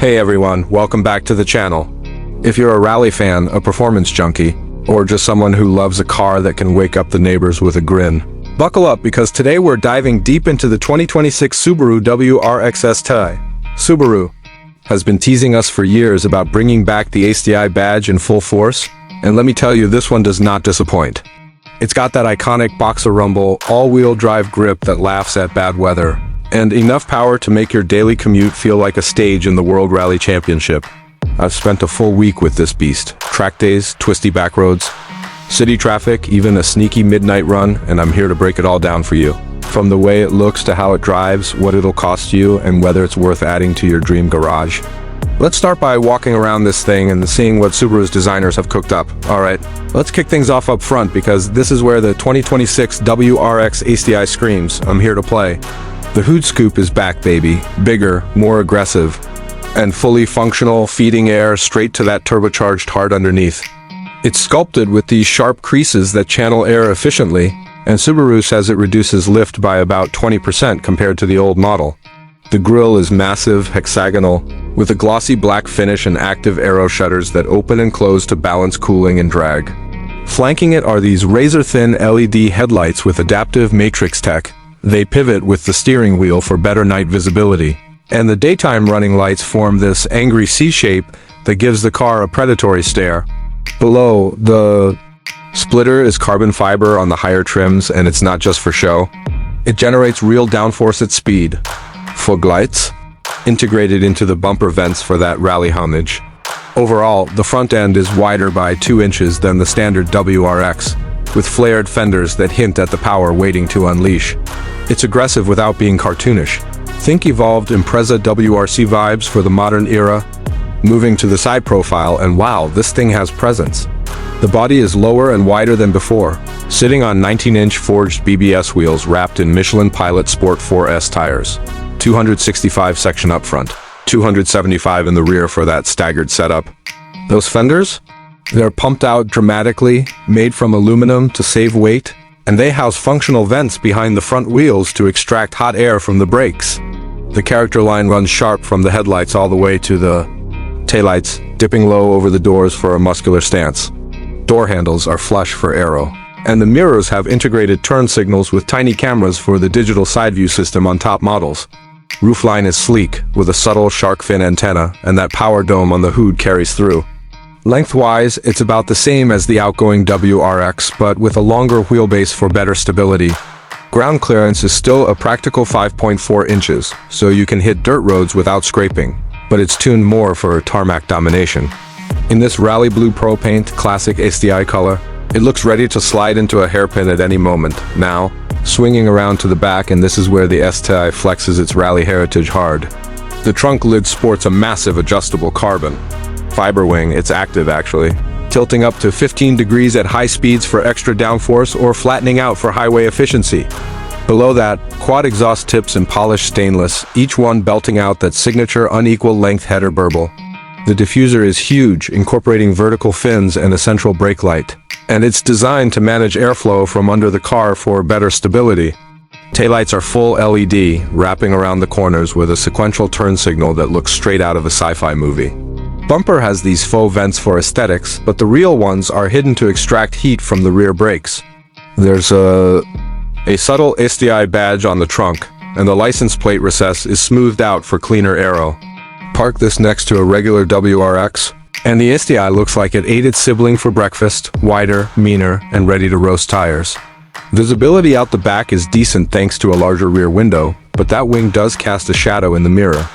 Hey everyone, welcome back to the channel. If you're a rally fan, a performance junkie, or just someone who loves a car that can wake up the neighbors with a grin, buckle up because today we're diving deep into the 2026 Subaru WRX STI. Subaru has been teasing us for years about bringing back the STI badge in full force, and let me tell you, this one does not disappoint. It's got that iconic boxer rumble, all-wheel drive grip that laughs at bad weather, and enough power to make your daily commute feel like a stage in the World Rally Championship. I've spent a full week with this beast. Track days, twisty back roads, city traffic, even a sneaky midnight run, and I'm here to break it all down for you. From the way it looks to how it drives, what it'll cost you, and whether it's worth adding to your dream garage. Let's start by walking around this thing and seeing what Subaru's designers have cooked up. Alright, let's kick things off up front because this is where the 2026 WRX STI screams, I'm here to play. The hood scoop is back, baby. Bigger, more aggressive, and fully functional, feeding air straight to that turbocharged heart underneath. It's sculpted with these sharp creases that channel air efficiently, and Subaru says it reduces lift by about 20% compared to the old model. The grille is massive, hexagonal, with a glossy black finish and active aero shutters that open and close to balance cooling and drag. Flanking it are these razor-thin LED headlights with adaptive matrix tech. They pivot with the steering wheel for better night visibility, and the daytime running lights form this angry C shape that gives the car a predatory stare. Below, the splitter is carbon fiber on the higher trims, and it's not just for show. It generates real downforce at speed. Fog lights, integrated into the bumper vents for that rally homage. Overall, the front end is wider by 2 inches than the standard WRX, with flared fenders that hint at the power waiting to unleash. It's aggressive without being cartoonish. Think evolved Impreza WRC vibes for the modern era. Moving to the side profile, and wow, this thing has presence. The body is lower and wider than before, sitting on 19-inch forged BBS wheels wrapped in Michelin Pilot Sport 4S tires. 265 section up front, 275 in the rear for that staggered setup. Those fenders? They're pumped out dramatically, made from aluminum to save weight, and they house functional vents behind the front wheels to extract hot air from the brakes. The character line runs sharp from the headlights all the way to the taillights, dipping low over the doors for a muscular stance. Door handles are flush for aero, and the mirrors have integrated turn signals with tiny cameras for the digital side view system on top models. Roofline is sleek, with a subtle shark fin antenna, and that power dome on the hood carries through. Lengthwise, it's about the same as the outgoing WRX, but with a longer wheelbase for better stability. Ground clearance is still a practical 5.4 inches, so you can hit dirt roads without scraping, but it's tuned more for tarmac domination. In this Rally Blue Pro Paint Classic STI color, it looks ready to slide into a hairpin at any moment. Now, swinging around to the back, and this is where the STI flexes its rally heritage hard. The trunk lid sports a massive adjustable carbon fiber wing. It's active actually, tilting up to 15 degrees at high speeds for extra downforce or flattening out for highway efficiency. Below that, quad exhaust tips in polished stainless, each one belting out that signature unequal length header burble. The diffuser is huge, incorporating vertical fins and a central brake light, and it's designed to manage airflow from under the car for better stability. Taillights are full LED, wrapping around the corners with a sequential turn signal that looks straight out of a sci-fi movie. Bumper has these faux vents for aesthetics, but the real ones are hidden to extract heat from the rear brakes. There's a subtle STI badge on the trunk, and the license plate recess is smoothed out for cleaner aero. Park this next to a regular WRX, and the STI looks like it ate its sibling for breakfast, wider, meaner, and ready to roast tires. Visibility out the back is decent thanks to a larger rear window, but that wing does cast a shadow in the mirror.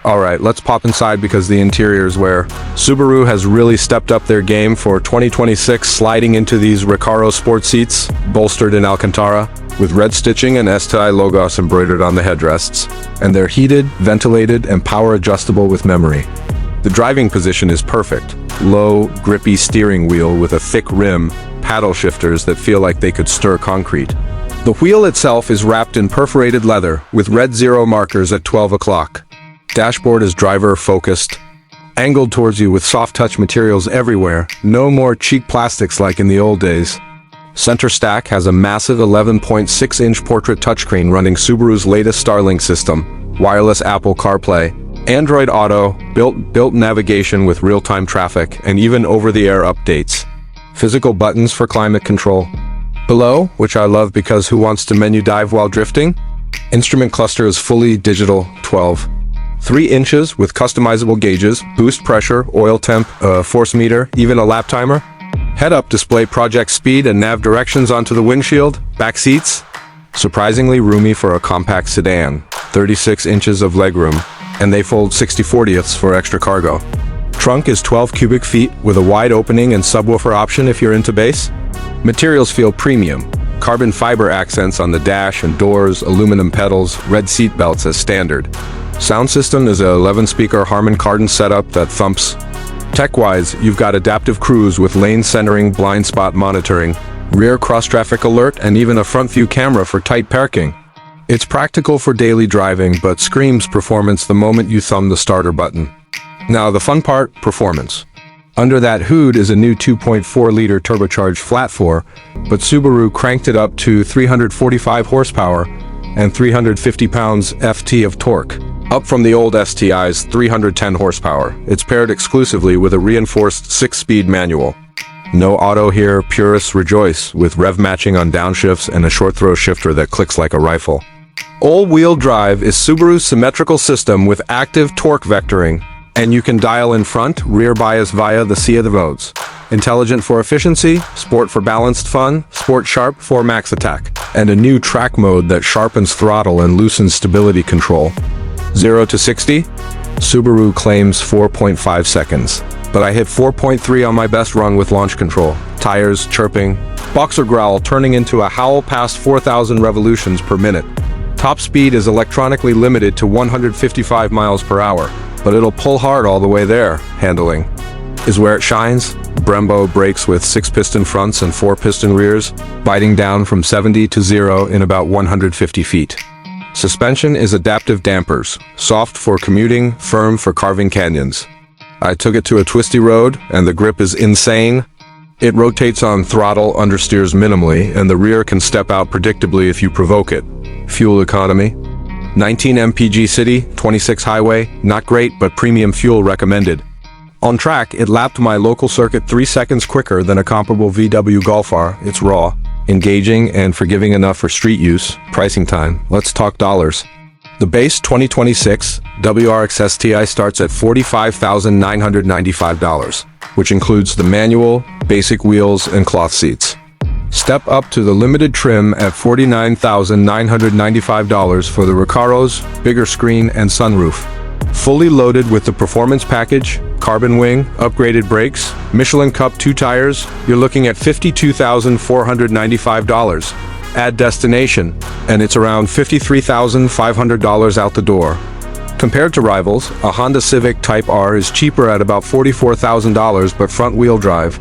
Alright, let's pop inside because the interior is where Subaru has really stepped up their game for 2026, sliding into these Recaro sport seats, bolstered in Alcantara, with red stitching and STI logos embroidered on the headrests, and they're heated, ventilated, and power adjustable with memory. The driving position is perfect. Low, grippy steering wheel with a thick rim, paddle shifters that feel like they could stir concrete. The wheel itself is wrapped in perforated leather, with red zero markers at 12 o'clock. Dashboard is driver-focused, angled towards you with soft-touch materials everywhere, no more cheap plastics like in the old days. Center stack has a massive 11.6-inch portrait touchscreen running Subaru's latest Starlink system, wireless Apple CarPlay, Android Auto, built navigation with real-time traffic, and even over-the-air updates. Physical buttons for climate control. Below, which I love because who wants to menu dive while drifting? Instrument cluster is fully digital, 12. 3 inches with customizable gauges, boost pressure, oil temp, force meter, even a lap timer. Head-up display projects speed and nav directions onto the windshield. Back seats, surprisingly roomy for a compact sedan. 36 inches of legroom, and they fold 60/40ths for extra cargo. Trunk is 12 cubic feet with a wide opening and subwoofer option if you're into bass. Materials feel premium. Carbon fiber accents on the dash and doors, aluminum pedals, red seat belts as standard. Sound system is a 11-speaker Harman Kardon setup that thumps. Tech-wise, you've got adaptive cruise with lane centering, blind spot monitoring, rear cross-traffic alert, and even a front-view camera for tight parking. It's practical for daily driving, but screams performance the moment you thumb the starter button. Now the fun part, performance. Under that hood is a new 2.4-liter turbocharged flat-4, but Subaru cranked it up to 345 horsepower and 350 pounds-ft of torque. Up from the old STI's 310 horsepower. It's paired exclusively with a reinforced 6-speed manual. No auto here, purists rejoice, with rev matching on downshifts and a short-throw shifter that clicks like a rifle. All-wheel drive is Subaru's symmetrical system with active torque vectoring, and you can dial in front, rear bias via the C of the roads. Intelligent for efficiency, sport for balanced fun, sport sharp for max attack, and a new track mode that sharpens throttle and loosens stability control. 0 to 60? Subaru claims 4.5 seconds, but I hit 4.3 on my best run with launch control. Tires chirping, boxer growl turning into a howl past 4,000 revolutions per minute. Top speed is electronically limited to 155 miles per hour, but it'll pull hard all the way there. Handling is where it shines. Brembo brakes with 6-piston fronts and 4-piston rears, biting down from 70 to 0 in about 150 feet. Suspension is adaptive dampers, soft for commuting, firm for carving canyons. I took it to a twisty road, and the grip is insane. It rotates on throttle, understeers minimally, and the rear can step out predictably if you provoke it. Fuel economy. 19 mpg city, 26 highway, not great, but premium fuel recommended. On track, it lapped my local circuit 3 seconds quicker than a comparable VW Golf R. It's raw, engaging, and forgiving enough for street use. Pricing time. Let's talk dollars. The base 2026 WRX STI starts at $45,995, which includes the manual, basic wheels, and cloth seats. Step up to the limited trim at $49,995 for the Recaros, bigger screen, and sunroof. Fully loaded with the performance package, carbon wing, upgraded brakes, Michelin Cup 2 tires, you're looking at $52,495. Add destination, and it's around $53,500 out the door. Compared to rivals, a Honda Civic Type R is cheaper at about $44,000 but front-wheel drive.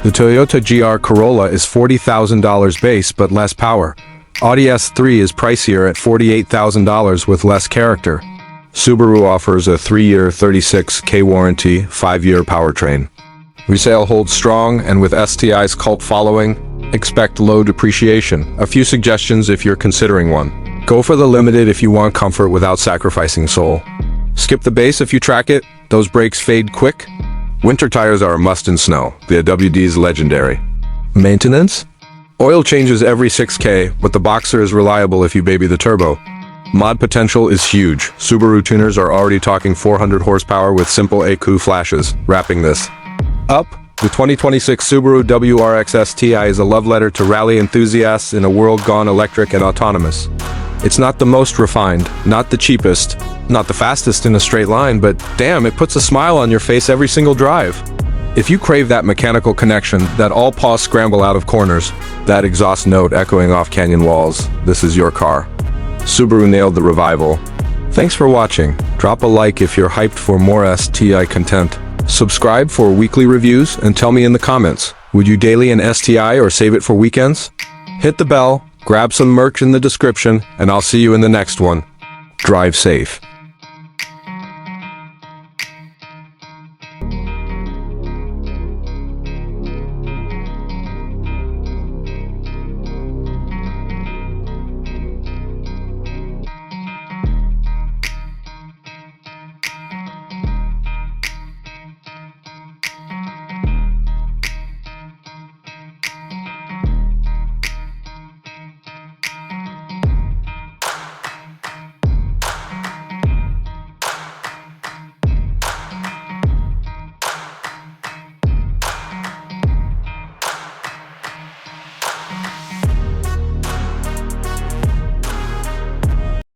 The Toyota GR Corolla is $40,000 base but less power. Audi S3 is pricier at $48,000 with less character. Subaru offers a 3-year 36K warranty, 5-year powertrain. Resale holds strong, and with STI's cult following, expect low depreciation. A few suggestions if you're considering one. Go for the limited if you want comfort without sacrificing soul. Skip the base if you track it. Those brakes fade quick. Winter tires are a must in snow. The WD's legendary. Maintenance? Oil changes every 6K, but the Boxer is reliable if you baby the turbo. Mod potential is huge. Subaru tuners are already talking 400 horsepower with simple EQ flashes. Wrapping this up, the 2026 Subaru WRX STI is a love letter to rally enthusiasts in a world gone electric and autonomous. It's not the most refined, not the cheapest, not the fastest in a straight line, but damn, it puts a smile on your face every single drive. If you crave that mechanical connection, that all-paw scramble out of corners, that exhaust note echoing off canyon walls, this is your car. Subaru nailed the revival. Thanks for watching. Drop a like if you're hyped for more STI content. Subscribe for weekly reviews and tell me in the comments, would you daily an STI or save it for weekends? Hit the bell, grab some merch in the description, and I'll see you in the next one. Drive safe.